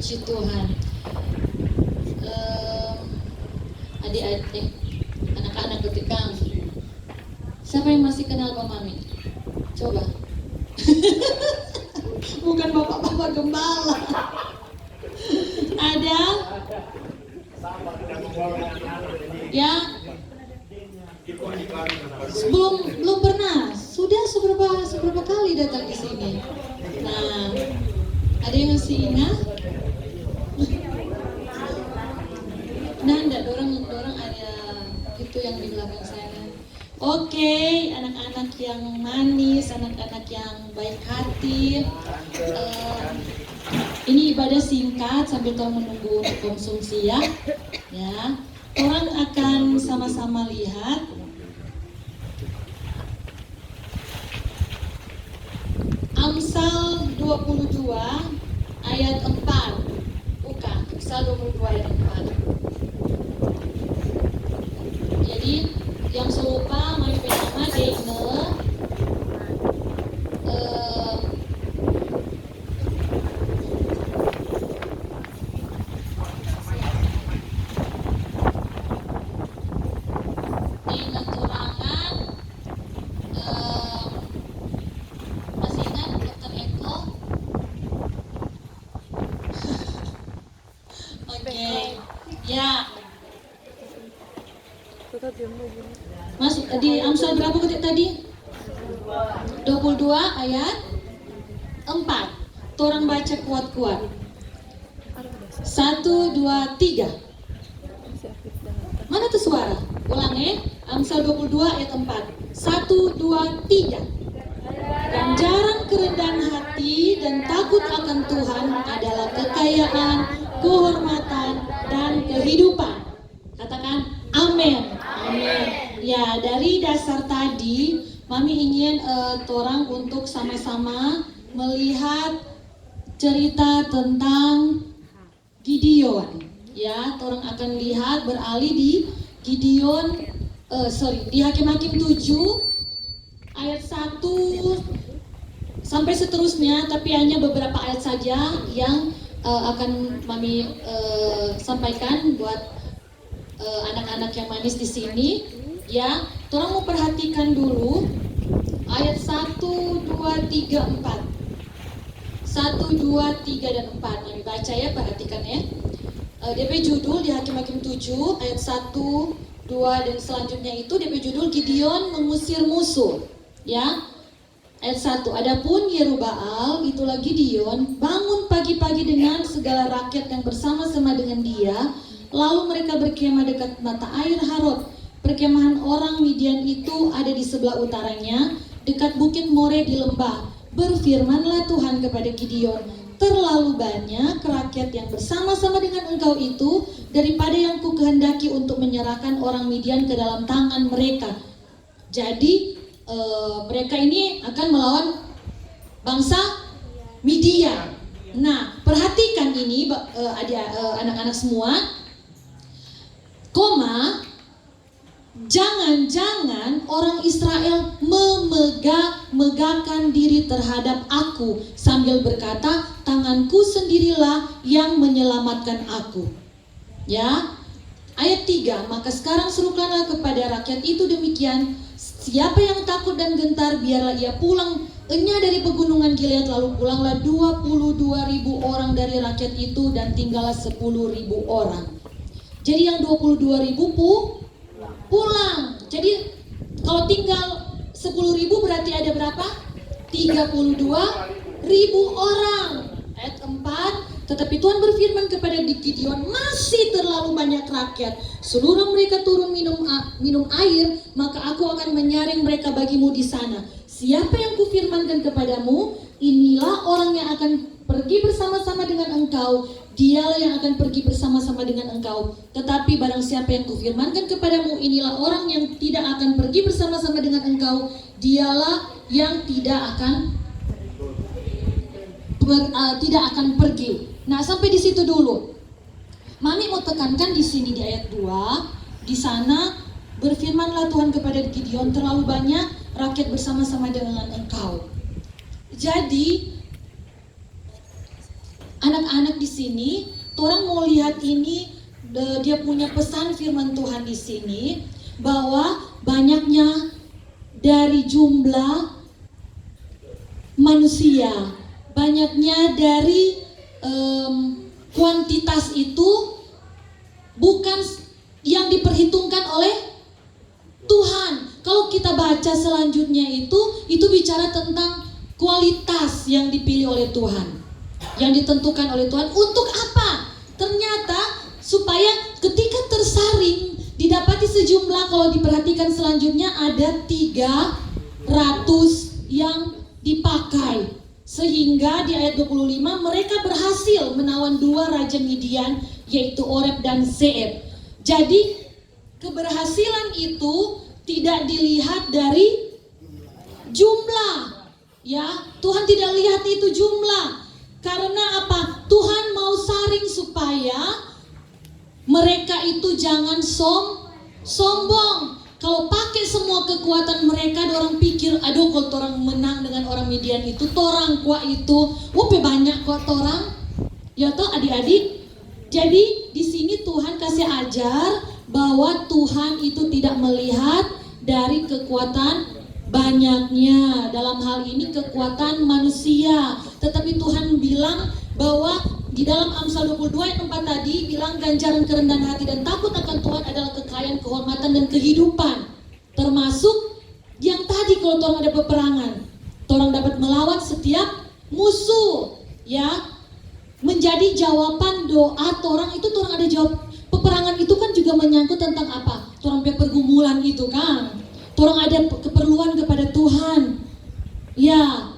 Puji Tuhan. Adik-adik, anak-anak ketikang. Siapa yang masih kenal Pak Mami? Coba. Bukan bapak-bapak gembala. Ada? Ya? Belum pernah. Sudah seberapa kali datang di sini. Nah, ada yang masih ingat? Nah, enggak, dorong ada itu yang di belakang saya. Oke, anak-anak yang manis, anak-anak yang baik hati. Ini ibadah singkat sambil kamu menunggu untuk konsumsi ya. Ya, orang akan sama-sama lihat. Amsal 22 ayat 4. Bukan, Amsal 22 ayat 4. Jadi yang serupa mari bersama Deine turangan masih ingat Dr. Eko? Oke. Ya. Mas, di Amsal berapa ketik tadi? 22 ayat 4. Torang baca kuat-kuat. 1, 2, 3. Mana tuh suara? Ulang ya. Amsal 22 ayat 4. 1, 2, 3. Ganjaran kerendahan hati dan takut akan Tuhan adalah kekayaan, kehormatan, dan kehidupan. Katakan amin. Amin. Ya, dari dasar tadi, Mami ingin torang untuk sama-sama melihat cerita tentang Gideon. Ya, torang akan lihat beralih di Gideon, di Hakim-Hakim 7 ayat 1 sampai seterusnya, tapi hanya beberapa ayat saja yang akan Mami sampaikan buat anak-anak yang manis di sini. Ya, tolong mau perhatikan dulu ayat 1, 2, 3, 4. 1, 2, 3, dan 4. Mami baca ya, perhatikan ya. DP judul di Hakim-Hakim 7 ayat 1, 2, dan selanjutnya itu DP judul Gideon mengusir musuh. Ya. Ayat 1. Adapun Yerubbaal, itulah Gideon, bangun pagi-pagi dengan segala rakyat yang bersama-sama dengan dia. Lalu mereka berkemah dekat mata air Harod. Perkemahan orang Midian itu ada di sebelah utaranya, dekat bukit More di lembah. Berfirmanlah Tuhan kepada Gideon, terlalu banyak rakyat yang bersama-sama dengan engkau itu daripada yang ku kehendaki untuk menyerahkan orang Midian ke dalam tangan mereka. Jadi mereka ini akan melawan bangsa Midian. Nah, perhatikan ini anak-anak semua. Jangan-jangan orang Israel memegahkan diri terhadap aku sambil berkata, tanganku sendirilah yang menyelamatkan aku. Ya. Ayat 3, maka sekarang serukanlah kepada rakyat itu demikian, siapa yang takut dan gentar biarlah ia pulang enyah dari pegunungan Gilead. Lalu pulanglah 22.000 orang dari rakyat itu dan tinggallah 10.000 orang. Jadi yang 22.000 pulang. Jadi kalau tinggal 10.000 berarti ada berapa? 32.000 orang. Ayat 4, tetapi Tuhan berfirman kepada Gideon, masih terlalu banyak rakyat. Seluruh mereka turun minum air, maka aku akan menyaring mereka bagimu di sana. Siapa yang kufirmankan kepadamu, inilah orang yang akan pergi bersama-sama dengan engkau, dialah yang akan pergi bersama-sama dengan engkau. Tetapi barang siapa yang kufirmankan kepadamu, inilah orang yang tidak akan pergi bersama-sama dengan engkau, dialah yang tidak akan pergi. Nah, sampai di situ dulu. Mami mau tekankan di sini di ayat 2, di sana berfirmanlah Tuhan kepada Gideon, terlalu banyak rakyat bersama-sama dengan engkau. Jadi anak-anak di sini, orang mau lihat ini, dia punya pesan firman Tuhan di sini, bahwa banyaknya dari jumlah manusia, banyaknya dari kuantitas itu bukan yang diperhitungkan oleh Tuhan. Kalau kita baca selanjutnya itu bicara tentang kualitas yang dipilih oleh Tuhan, yang ditentukan oleh Tuhan. Untuk apa? Ternyata supaya ketika tersaring didapati sejumlah, kalau diperhatikan selanjutnya ada 300 yang dipakai. Sehingga di ayat 25 mereka berhasil menawan 2 raja Midian, yaitu Oreb dan Zeeb. Jadi keberhasilan itu tidak dilihat dari jumlah, ya. Tuhan tidak lihat itu jumlah. Karena apa? Tuhan mau saring supaya mereka itu jangan sombong. Kalau pakai semua kekuatan mereka, orang pikir, aduh kalau orang menang dengan orang Midian itu, orang kuat itu, banyak kok orang. Ya toh adik-adik. Jadi di sini Tuhan kasih ajar bahwa Tuhan itu tidak melihat dari kekuatan banyaknya, dalam hal ini kekuatan manusia. Tetapi Tuhan bilang bahwa di dalam Amsal 22 ayat 4 tadi bilang ganjaran kerendahan hati dan takut akan Tuhan adalah kekayaan, kehormatan dan kehidupan. Termasuk yang tadi kalau orang ada peperangan, orang dapat melawan setiap musuh, ya. Menjadi jawaban doa orang itu, orang ada jawab. Peperangan itu kan juga menyangkut tentang apa? Orang pergumulan itu kan. Orang ada keperluan kepada Tuhan. Ya.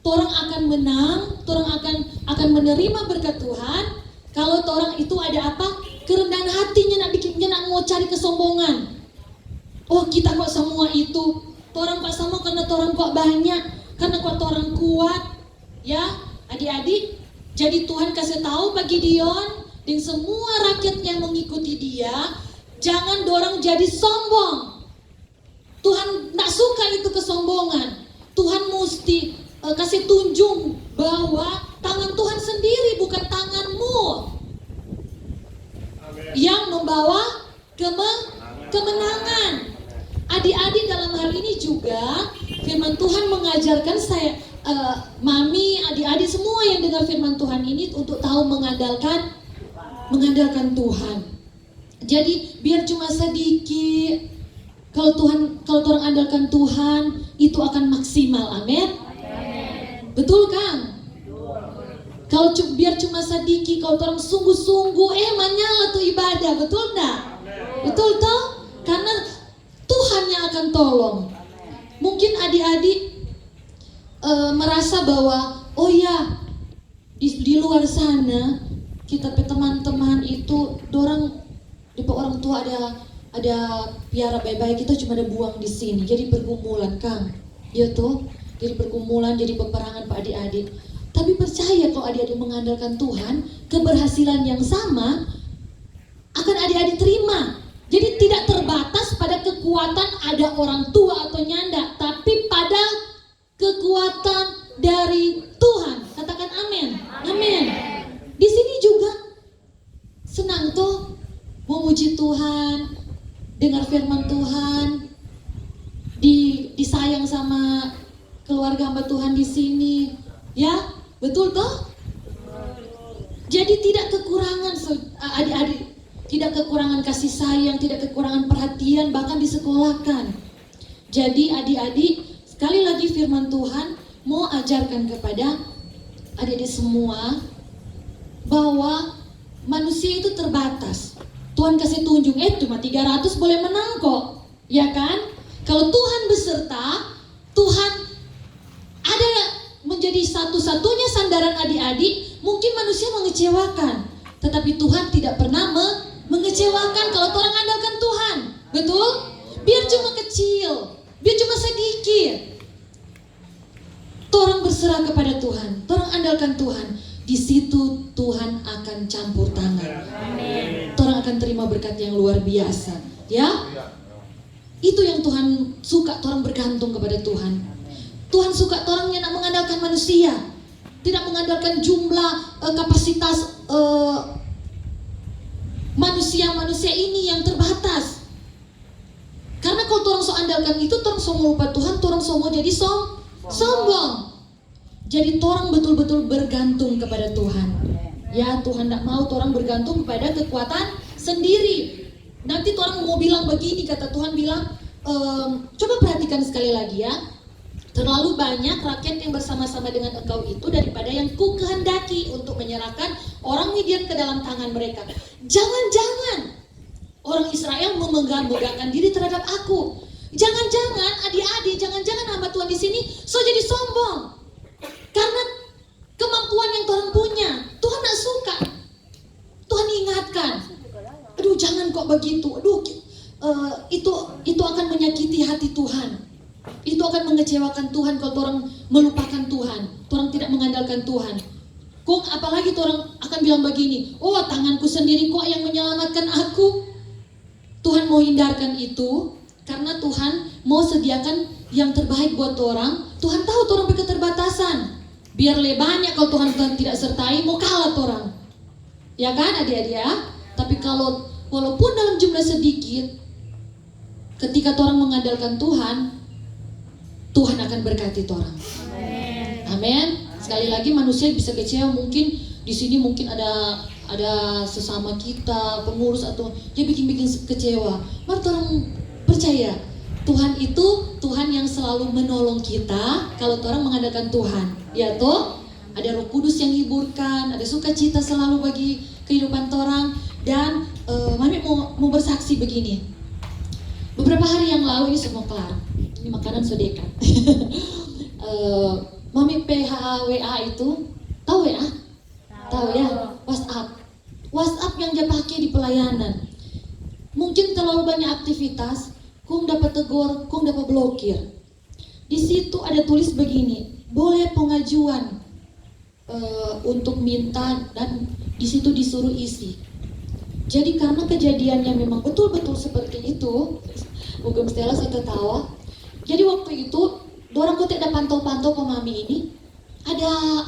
Orang akan menang, orang akan menerima berkat Tuhan kalau orang itu ada apa? Kerendahan hatinya, nak mau cari kesombongan. Oh, kita kok semua itu. Orang kok sama karena orang kok banyak, karena kok orang kuat. Ya, adik-adik, jadi Tuhan kasih tahu bagi Gideon dan semua rakyat yang mengikuti dia, jangan dorong jadi sombong. Tuhan tak suka itu kesombongan. Tuhan mesti kasih tunjuk bahwa tangan Tuhan sendiri, bukan tanganmu, yang membawa kemenangan. Adik-adik, dalam hal ini juga firman Tuhan mengajarkan saya, mami, adik-adik semua yang dengar firman Tuhan ini untuk tahu mengandalkan Tuhan. Jadi biar cuma sedikit, kalau orang andalkan Tuhan itu akan maksimal. Amin. Betul kan? Kalau biar cuma sedikit, kalau orang sungguh-sungguh, menyala tuh ibadah, betul enggak? Betul toh? Karena Tuhan yang akan tolong. Mungkin adik-adik merasa bahwa, oh ya, di luar sana kita teman-teman itu, orang tua ada piara baik-baik, kita cuma ada buang di sini, jadi pergumulan, Kang. Ya tuh. Jadi pergumulan, jadi peperangan Pak adik-adik. Tapi percaya kalau adik-adik mengandalkan Tuhan, keberhasilan yang sama akan adik-adik terima. Jadi tidak terbatas pada kekuatan ada orang tua atau nyanda, tapi pada kekuatan dari Tuhan. Katakan amin. Amin. Di sini juga senang tuh memuji Tuhan, dengar firman Tuhan, disayang sama keluarga hamba Tuhan di sini, ya, betul toh? Jadi tidak kekurangan adik-adik, tidak kekurangan kasih sayang, tidak kekurangan perhatian, bahkan disekolahkan. Jadi adik-adik, sekali lagi firman Tuhan mau ajarkan kepada adik-adik semua bahwa manusia itu terbatas. Tuhan kasih tunjuk, cuma 300 boleh menang kok, ya kan? Kalau Tuhan beserta, Tuhan ada menjadi satu-satunya sandaran adik-adik. Mungkin manusia mengecewakan, tetapi Tuhan tidak pernah mengecewakan kalau orang andalkan Tuhan. Betul? Biar cuma kecil, biar cuma sedikit, orang berserah kepada Tuhan, orang andalkan Tuhan. Di situ Tuhan akan campur tangan. Orang akan terima berkat yang luar biasa. Ya? Itu yang Tuhan suka, orang bergantung kepada Tuhan. Tuhan suka orang yang nak mengandalkan manusia. tidak mengandalkan jumlah kapasitas manusia-manusia ini yang terbatas. Karena kalau orang so andalkan itu, orang so lupa Tuhan, orang so mau jadi sombong. Jadi orang betul-betul bergantung kepada Tuhan. Ya, Tuhan tidak mau orang bergantung kepada kekuatan sendiri. Nanti orang mau bilang begini, kata Tuhan bilang, coba perhatikan sekali lagi ya. Terlalu banyak rakyat yang bersama-sama dengan engkau itu daripada yang ku kehendaki untuk menyerahkan orang Midian ke dalam tangan mereka. Jangan-jangan orang Israel memegangkan diri terhadap aku. Jangan-jangan adik-adik, jangan-jangan hamba Tuhan di sini so jadi sombong. Karena kemampuan yang Tuhan punya, Tuhan tak suka. Tuhan ingatkan, aduh jangan kok begitu, aduh itu akan menyakiti hati Tuhan. Itu akan mengecewakan Tuhan kalau orang melupakan Tuhan, orang tidak mengandalkan Tuhan. Kok apalagi orang akan bilang begini, oh tanganku sendiri kok yang menyelamatkan aku. Tuhan mau hindarkan itu karena Tuhan mau sediakan yang terbaik buat orang. Tuhan tahu orang berketerbatasan. Biar banyak kalau Tuhan tidak sertai, mau kalah orang. Ya kan adik-adik ya? Tapi kalau walaupun dalam jumlah sedikit, ketika orang mengandalkan Tuhan, Tuhan akan berkati orang. Amin. Sekali lagi manusia bisa kecewa, mungkin di sini mungkin ada sesama kita pengurus atau dia bikin kecewa. Mari orang percaya Tuhan itu Tuhan yang selalu menolong kita kalau orang mengandalkan Tuhan. Ya toh, ada Roh Kudus yang hiburkan, ada sukacita selalu bagi kehidupan orang. Dan Mami mau bersaksi begini. Beberapa hari yang lalu ini semua kelar. Ini makanan sedekah. Mami PH WA itu, tahu WA? Tahu ya? WhatsApp yang dia pakai di pelayanan. Mungkin terlalu banyak aktivitas, kung dapat tegur, kung dapat blokir. Di situ ada tulis begini, boleh pengajuan untuk minta, dan di situ disuruh isi. Jadi karena kejadiannya memang betul-betul seperti itu, Ugem Stella saya ketawa. Jadi waktu itu, dorang kok tidak pantau-pantau ke Mami ini, ada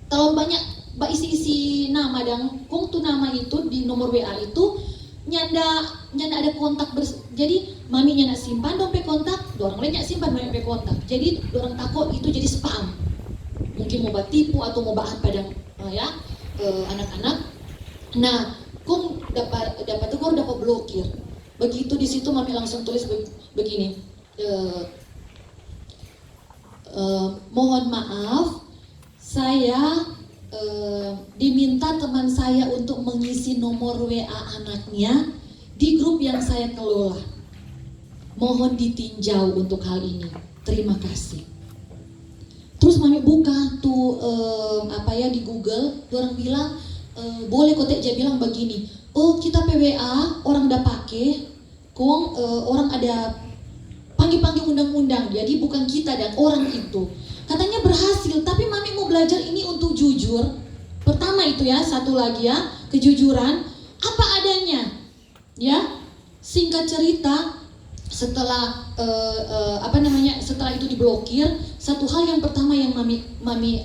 terlalu banyak isi nama dan kung tuh nama itu di nomor WA itu nyanda ada kontak jadi Mami nyanda simpan dompet kontak, dorang lain nyanda simpan dompet kontak. Jadi dorang takut itu jadi spam. Mungkin mau tipu atau mau apa pada anak-anak. Nah, kung dapat tegur, dapat blokir. Begitu di situ Mami langsung tulis begini. Mohon maaf, saya diminta teman saya untuk mengisi nomor WA anaknya di grup yang saya kelola. Mohon ditinjau untuk hal ini. Terima kasih. Terus Mami buka tuh di Google, orang bilang boleh kotek dia bilang begini. Oh, kita PWA orang udah pakai, orang ada panggil undang-undang. Jadi bukan kita dan orang itu. Katanya berhasil, tapi Mami mau belajar ini untuk jujur. Pertama itu ya, satu lagi ya, kejujuran apa adanya. Ya, singkat cerita, setelah setelah itu diblokir, satu hal yang pertama yang Mami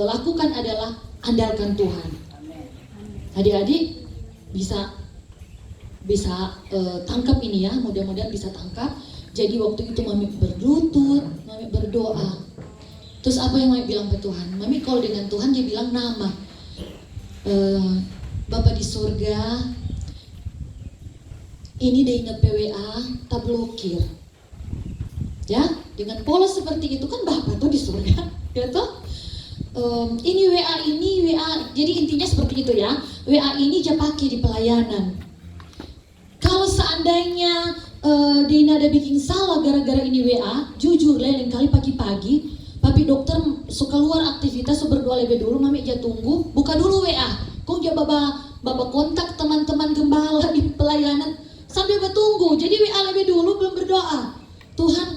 lakukan adalah andalkan Tuhan. Adik-adik bisa tangkap ini ya, mudah-mudahan bisa tangkap. Jadi waktu itu Mami berlutut, Mami berdoa. Terus apa yang Mami bilang ke Tuhan? Mami kalau dengan Tuhan dia bilang nama. Bapa di surga, ini dia ingat PWA, tak blokir. Ya, dengan pola seperti itu kan Bapak tuh di surga, ya toh? Ini WA, jadi intinya seperti itu ya. WA ini dia pakai di pelayanan. Kalau seandainya Dina ada bikin salah gara-gara ini WA, jujur lain kali pagi-pagi, tapi dokter suka keluar aktivitas, so berdoa lebih dulu, Mami aja tunggu, buka dulu WA. Kok dia baba kontak teman-teman gembala di pelayanan sambil bertunggu. Jadi WA lebih dulu belum berdoa. Tuhan,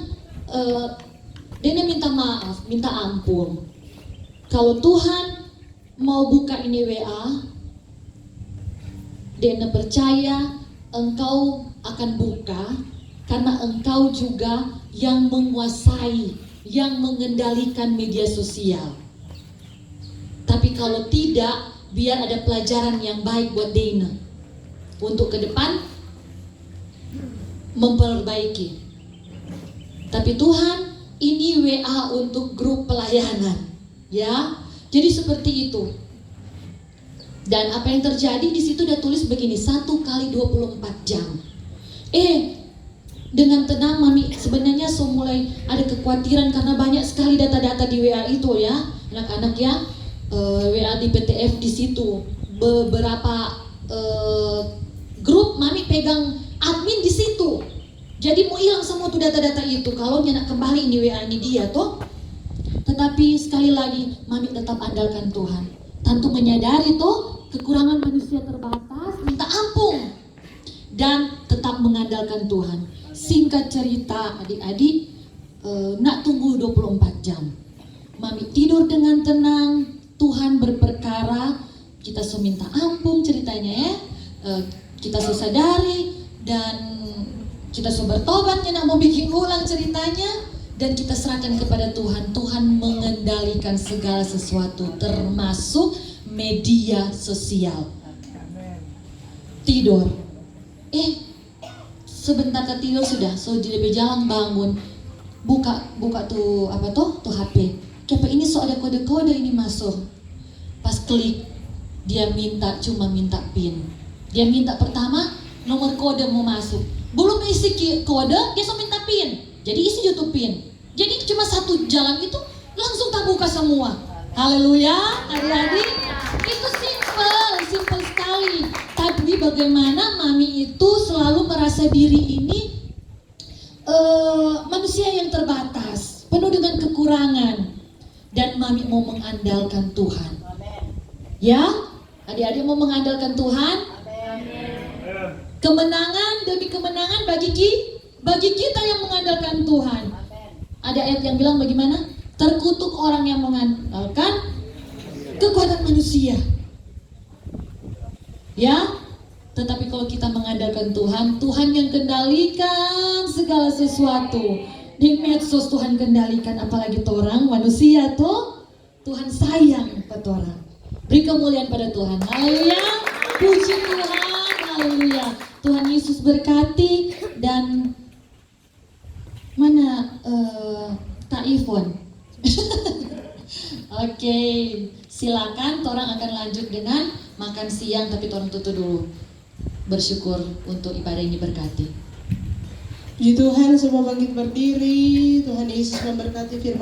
Dina minta maaf, minta ampun. Kalau Tuhan mau buka ini WA, Dina percaya Engkau akan buka karena Engkau juga yang menguasai, yang mengendalikan media sosial. Tapi kalau tidak, biar ada pelajaran yang baik buat Dana untuk ke depan memperbaiki. Tapi Tuhan, ini WA untuk grup pelayanan, ya. Jadi seperti itu. Dan apa yang terjadi di situ udah tulis begini, 1 kali 24 jam. Dengan tenang Mami, sebenarnya mulai ada kekhawatiran karena banyak sekali data-data di WA itu ya, anak-anak ya. WA di PTF di situ beberapa grup Mami pegang admin di situ. Jadi mau hilang semua tuh data-data itu kalau nak kembali ini WA ini dia toh. Tetapi sekali lagi Mami tetap andalkan Tuhan. Tentu menyadari toh kekurangan manusia terbatas, minta ampun dan tetap mengandalkan Tuhan. Singkat cerita adik-adik, nak tunggu 24 jam. Mami tidur dengan tenang. Tuhan berperkara, kita minta ampun ceritanya ya, kita sadari dan kita bertobat, nak mau bikin ulang ceritanya dan kita serahkan kepada Tuhan. Tuhan mengendalikan segala sesuatu termasuk media sosial. Tidur, sebentar ke tidur sudah, di berjalan bangun, buka tuh tuh HP. Coba ini ada kode-kode ini masuk. Pas klik, dia cuma minta PIN. Dia minta pertama nomor kode mau masuk. Belum isi kode, dia minta PIN. Jadi isi YouTube PIN. Jadi cuma satu jalan itu langsung tak buka semua. Haleluya, adik-adik. Itu simple sekali. Tapi bagaimana Mami itu selalu merasa diri ini manusia yang terbatas, penuh dengan kekurangan. Dan Mami mau mengandalkan Tuhan. Ya, adik-adik mau mengandalkan Tuhan. Kemenangan demi kemenangan bagi kita yang mengandalkan Tuhan. Ada ayat yang bilang bagaimana? Terkutuk orang yang mengandalkan kekuatan manusia. Ya, tetapi kalau kita mengandalkan Tuhan, Tuhan yang kendalikan segala sesuatu. Di medsos Tuhan kendalikan, apalagi orang manusia tuh Tuhan sayang pada orang. Beri kemuliaan pada Tuhan. Haleluya. Puji Tuhan. Haleluya. Tuhan Yesus berkati. Dan mana Tak Ivon? Oke, silakan. Orang akan lanjut dengan makan siang, tapi orang tutup dulu. Bersyukur untuk ibadah ini berkati. Puji Tuhan, semua bangkit berdiri. Tuhan Yesus memberkati firman